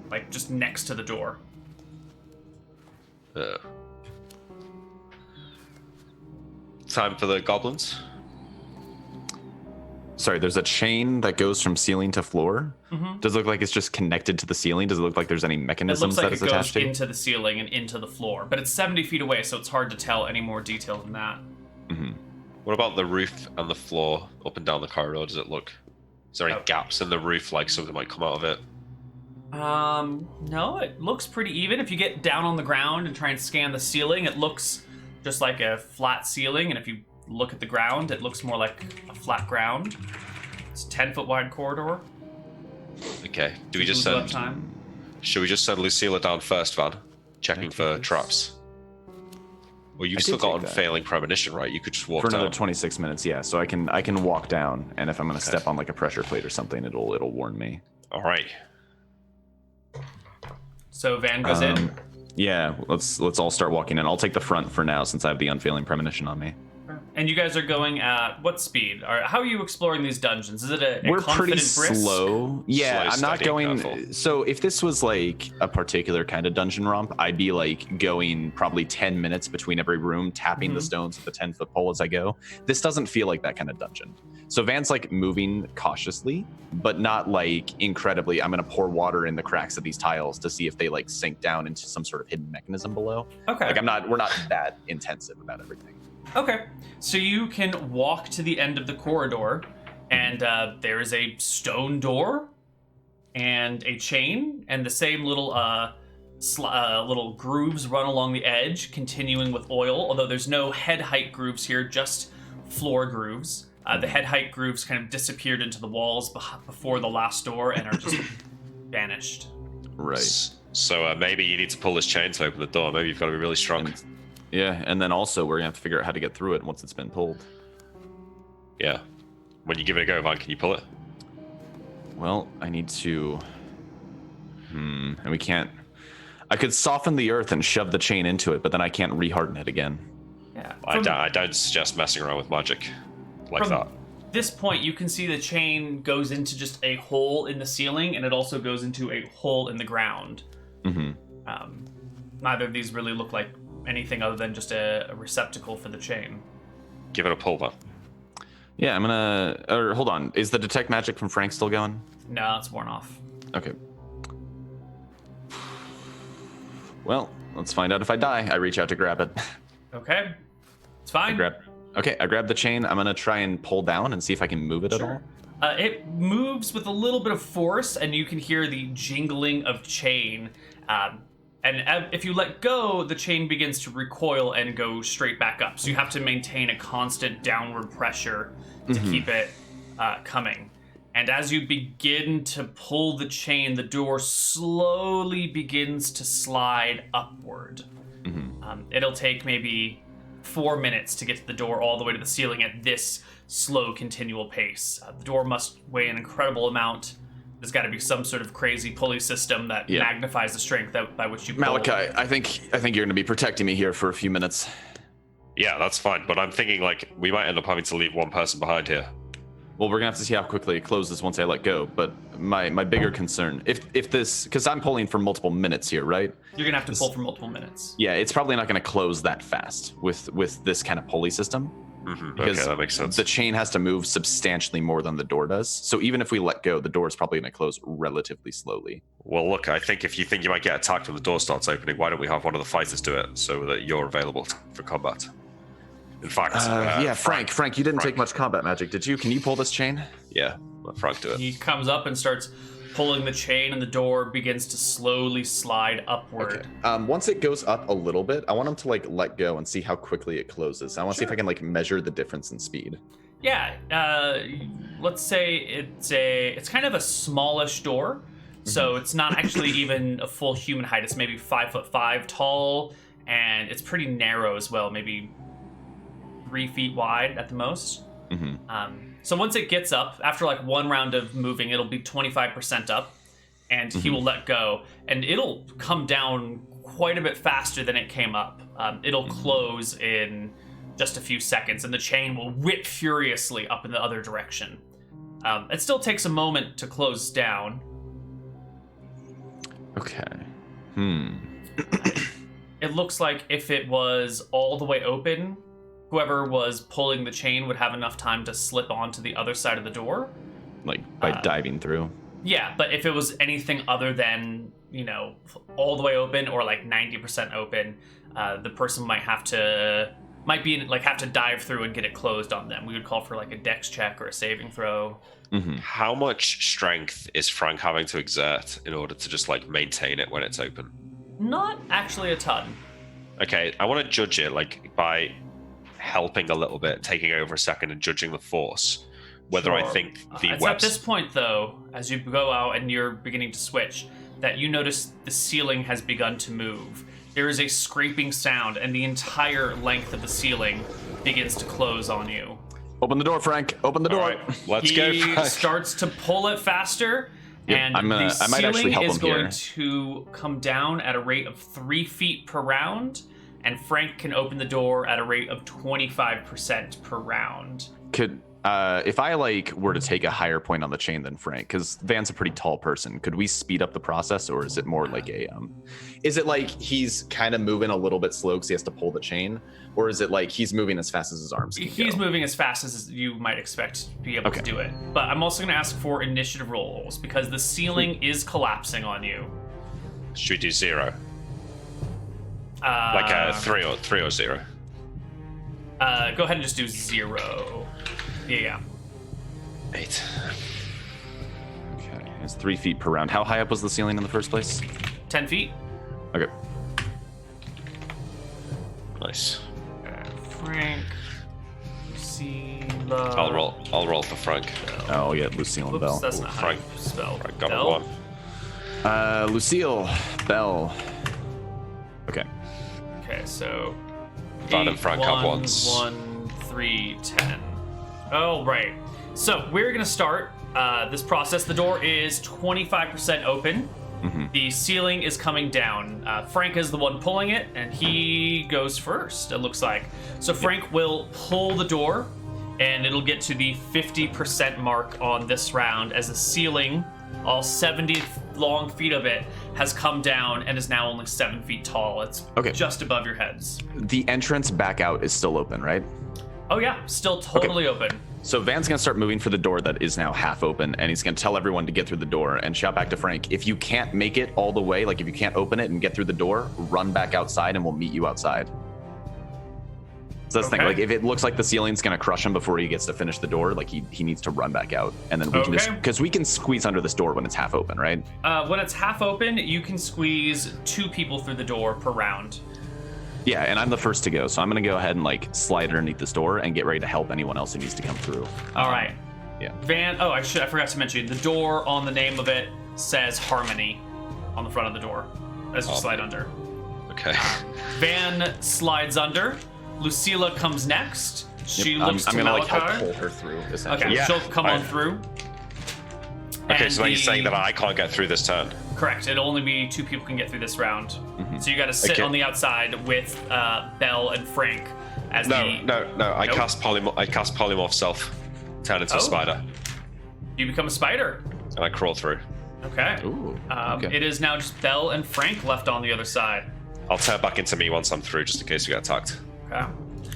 S1: like just next to the door.
S3: Time for the goblins.
S2: Sorry, there's a chain that goes from ceiling to floor. Does it look like it's just connected to the ceiling? Does it look like there's any
S1: It
S2: mechanisms
S1: looks like
S2: that it's
S1: it
S2: attached
S1: goes
S2: to?
S1: into the ceiling and into the floor, but it's 70 feet away, so it's hard to tell any more detail than that.
S3: What about the roof and the floor up and down the corridor? Does it look... Is there any gaps in the roof, like something might come out of it?
S1: No, it looks pretty even. If you get down on the ground and try and scan the ceiling, it looks just like a flat ceiling, and if you look at the ground, it looks more like a flat ground. It's a 10-foot wide corridor.
S3: Okay, do we just
S1: Lose
S3: send...
S1: time.
S3: Should we just send Lucilla down first, Van? Checking for traps. Well, you've still got unfailing premonition, right? You could just walk
S2: For another
S3: down.
S2: 26 minutes, yeah. So I can walk down, and if I'm gonna step on like a pressure plate or something, it'll warn me.
S3: All right.
S1: So Van goes in.
S2: Yeah, let's all start walking in. I'll take the front for now since I have the unfailing premonition on me.
S1: And you guys are going at what speed? How are you exploring these dungeons? Is it a
S2: We're pretty
S1: confident brisk?
S2: slow. Yeah,
S3: Slow,
S2: I'm not
S3: steady,
S2: going.
S3: careful.
S2: So if this was like a particular kind of dungeon romp, I'd be like going probably 10 minutes between every room, tapping the stones with the 10-foot pole as I go. This doesn't feel like that kind of dungeon. So Van's like moving cautiously, but not like incredibly. I'm gonna pour water in the cracks of these tiles to see if they like sink down into some sort of hidden mechanism below.
S1: Okay.
S2: Like we're not that intensive about everything.
S1: Okay, so you can walk to the end of the corridor, and there is a stone door and a chain, and the same little little grooves run along the edge, continuing with oil. Although there's no head height grooves here, just floor grooves. The head height grooves kind of disappeared into the walls before the last door and are just vanished.
S2: Right.
S3: So maybe you need to pull this chain to open the door. Maybe you've got to be really strong.
S2: Yeah, and then also we're gonna have to figure out how to get through it once it's been pulled.
S3: Yeah. When you give it a go, Van, can you pull it?
S2: Well, I need to. And we can't. I could soften the earth and shove the chain into it, but then I can't reharden it again.
S1: Yeah.
S3: I don't suggest messing around with magic like that.
S1: This point, you can see the chain goes into just a hole in the ceiling, and it also goes into a hole in the ground. Neither of these really look like anything other than just a receptacle for the chain.
S3: Give it a pull, Van.
S2: Yeah, I'm gonna. Or hold on, is the detect magic from Frank still going?
S1: No, it's worn off.
S2: Okay. Well, let's find out if I die. I reach out to grab it.
S1: Okay, it's fine.
S2: I grab the chain. I'm gonna try and pull down and see if I can move it at all.
S1: It moves with a little bit of force, and you can hear the jingling of chain. And if you let go, the chain begins to recoil and go straight back up. So you have to maintain a constant downward pressure to keep it coming. And as you begin to pull the chain, the door slowly begins to slide upward. It'll take maybe 4 minutes to get to the door all the way to the ceiling at this slow, continual pace. The door must weigh an incredible amount. There's got to be some sort of crazy pulley system that magnifies the strength by which you pull.
S2: Malachi, I think you're going to be protecting me here for a few minutes.
S3: Yeah, that's fine. But I'm thinking like we might end up having to leave one person behind here.
S2: Well, we're gonna have to see how quickly it closes once I let go. But my bigger concern, if this, because I'm pulling for multiple minutes here, right?
S1: You're gonna have to pull for multiple minutes.
S2: Yeah, it's probably not gonna close that fast with this kind of pulley system. Because
S3: okay, that makes sense.
S2: The chain has to move substantially more than the door does. So even if we let go, the door is probably going to close relatively slowly.
S3: Well, look, I think if you think you might get attacked when the door starts opening, why don't we have one of the fighters do it so that you're available for combat? In fact,
S2: Frank, you didn't take much combat magic, did you? Can you pull this chain?
S3: Yeah, let Frank do it.
S1: He comes up and starts pulling the chain, and the door begins to slowly slide upward.
S2: Okay. Once it goes up a little bit, I want him to like let go and see how quickly it closes. I want to see if I can like measure the difference in speed.
S1: Yeah, let's say it's kind of a smallish door, so it's not actually even a full human height. It's maybe 5'5" tall, and it's pretty narrow as well, maybe 3 feet wide at the most. So once it gets up, after like one round of moving, it'll be 25% up, and he will let go, and it'll come down quite a bit faster than it came up. It'll close in just a few seconds, and the chain will whip furiously up in the other direction. It still takes a moment to close down.
S2: Okay.
S1: It looks like if it was all the way open, whoever was pulling the chain would have enough time to slip onto the other side of the door.
S2: Like by diving through?
S1: Yeah, but if it was anything other than, all the way open or like 90% open, the person might have to dive through and get it closed on them. We would call for like a dex check or a saving throw.
S3: How much strength is Frank having to exert in order to just like maintain it when it's open?
S1: Not actually a ton.
S3: Okay, I want to judge it like by helping a little bit, taking over a second and judging the force. Whether I think the
S1: it's at this point, though, as you go out and you're beginning to switch, that you notice the ceiling has begun to move. There is a scraping sound, and the entire length of the ceiling begins to close on you.
S2: Open the door, Frank. Open the door.
S3: All right, let's go,
S1: He
S3: Frank.
S1: starts to pull it faster, and
S2: I might
S1: the
S2: actually
S1: ceiling
S2: help
S1: is
S2: him
S1: going
S2: here.
S1: to come down at a rate of 3 feet per round, and Frank can open the door at a rate of 25% per round.
S2: Could if I were to take a higher point on the chain than Frank, because Van's a pretty tall person, could we speed up the process, or is it more like is it like he's kind of moving a little bit slow because he has to pull the chain, or is it like he's moving as fast as his arms can
S1: He's
S2: go?
S1: moving as fast as you might expect to be able to do it. But I'm also going to ask for initiative rolls because the ceiling is collapsing on you.
S3: Should we do 0? Like a 3 or 0?
S1: Go ahead and just do 0. Yeah.
S3: 8.
S2: Okay, it's 3 feet per round. How high up was the ceiling in the first place?
S1: 10 feet.
S2: Okay.
S3: Nice.
S1: Frank. Lucilla.
S3: I'll roll for Frank.
S2: Oh yeah, Lucille and
S1: Oops,
S2: Bell.
S1: that's not how
S3: Frank.
S1: you spell.
S3: Frank got
S1: Bell?
S3: a 1.
S2: Lucille, Bell. Okay.
S1: Okay, so.
S3: Van and
S1: 8,
S3: Frank have
S1: 1,
S3: ones.
S1: 1, 3, 10. Oh, right. So we're going to start this process. The door is 25% open. The ceiling is coming down. Frank is the one pulling it, and he goes first, it looks like. So Frank will pull the door, and it'll get to the 50% mark on this round as the ceiling, all 70 long feet of it, has come down and is now only 7 feet tall. It's just above your heads.
S2: The entrance back out is still open, right?
S1: Oh yeah, still totally open.
S2: So Van's gonna start moving for the door that is now half open, and he's gonna tell everyone to get through the door and shout back to Frank, if you can't make it all the way, like if you can't open it and get through the door, run back outside and we'll meet you outside. So that's the thing, like if it looks like the ceiling's gonna crush him before he gets to finish the door, like he needs to run back out, and then we can just, because we can squeeze under this door when it's half open, right?
S1: When it's half open, you can squeeze 2 people through the door per round.
S2: Yeah, and I'm the first to go, so I'm gonna go ahead and slide underneath this door and get ready to help anyone else who needs to come through.
S1: All right.
S2: Yeah.
S1: Van, I forgot to mention, the door on the name of it says Harmony on the front of the door as you slide under.
S3: Okay.
S1: Van slides under. Lucilla comes next. She looks to
S2: I'm gonna
S1: Malachi.
S2: help pull her through, essentially.
S1: Okay,
S3: Yeah.
S1: she'll come on through.
S3: Okay,
S1: And
S3: so you're saying that I can't get through this turn?
S1: Correct. It'll only be 2 people can get through this round. So you got to sit on the outside with Belle and Frank as
S3: No. I cast polymorph self, turn into a spider,
S1: You become a spider.
S3: and I crawl through.
S1: Okay.
S2: Ooh, okay.
S1: It is now just Belle and Frank left on the other side.
S3: I'll turn back into me once I'm through, just in case we get attacked.
S1: Okay.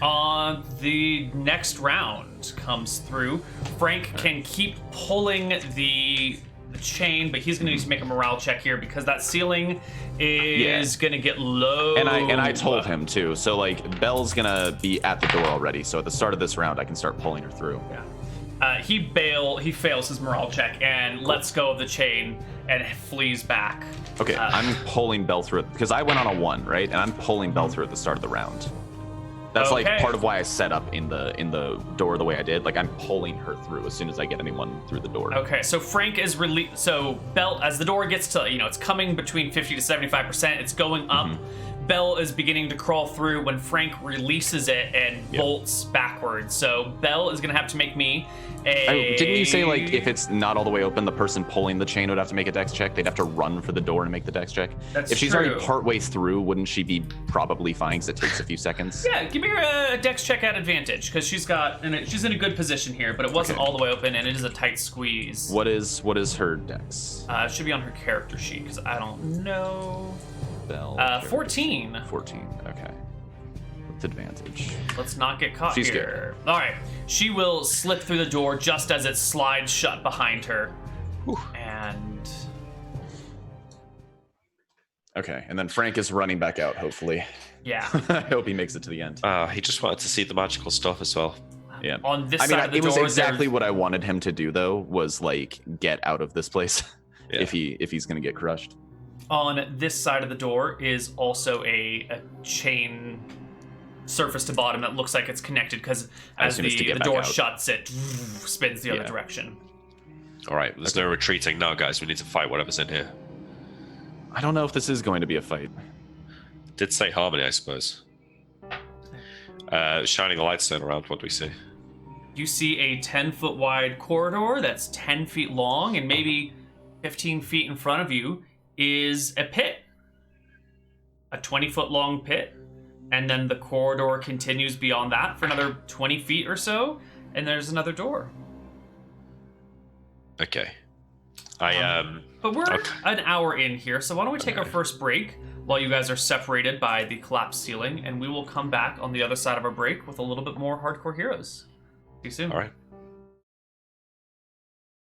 S1: On the next round comes through. Frank can keep pulling the chain, but he's going to need to make a morale check here because that ceiling is going to get low.
S2: And I told him too. So Belle's gonna be at the door already. So at the start of this round, I can start pulling her through.
S1: Yeah. He fails his morale check and lets go of the chain and flees back.
S2: Okay, I'm pulling Bell through it because I went on a 1, right? And I'm pulling Bell through at the start of the round. That's like part of why I set up in the door the way I did. Like I'm pulling her through as soon as I get anyone through the door.
S1: Okay, so Frank is So Bell, as the door gets to, it's coming between 50 to 75%. It's going up. Mm-hmm. Bell is beginning to crawl through when Frank releases it and bolts backwards. So Bell is gonna have to make me a.
S2: Didn't you say like if it's not all the way open, the person pulling the chain would have to make a dex check? They'd have to run for the door and make the dex check.
S1: That's
S2: if she's
S1: true.
S2: already partway through, wouldn't she be probably fine? Because it takes a few seconds.
S1: Yeah, give me a dex check at advantage because she's in a good position here, but it wasn't all the way open and it is a tight squeeze.
S2: What is her dex?
S1: It should be on her character sheet because I don't know.
S2: Bell.
S1: 14.
S2: 14. Okay. With advantage.
S1: Let's not get caught
S2: She's
S1: here. All right. She will slip through the door just as it slides shut behind her.
S2: Whew.
S1: And.
S2: Okay, and then Frank is running back out. Hopefully.
S1: Yeah.
S2: I hope he makes it to the end.
S3: He just wanted to see the magical stuff as well.
S2: Yeah.
S1: On this side of the
S2: it
S1: door,
S2: was exactly what I wanted him to do, though. Was like get out of this place if he's gonna get crushed.
S1: On this side of the door is also a chain surface to bottom that looks like it's connected because as the door shuts, it spins the other direction.
S3: All right, there's no retreating now, guys. We need to fight whatever's in here.
S2: I don't know if this is going to be a fight.
S3: Did say harmony, I suppose. Shining the lightstone around. What do we see?
S1: You see a 10-foot wide corridor that's 10 feet long, and maybe 15 feet in front of you is a pit. A 20-foot long pit. And then the corridor continues beyond that for another 20 feet or so, and there's another door.
S3: Okay.
S1: But we're an hour in here, so why don't we take our first break while you guys are separated by the collapsed ceiling, and we will come back on the other side of our break with a little bit more Hardcore Heroes. See you soon.
S3: All right.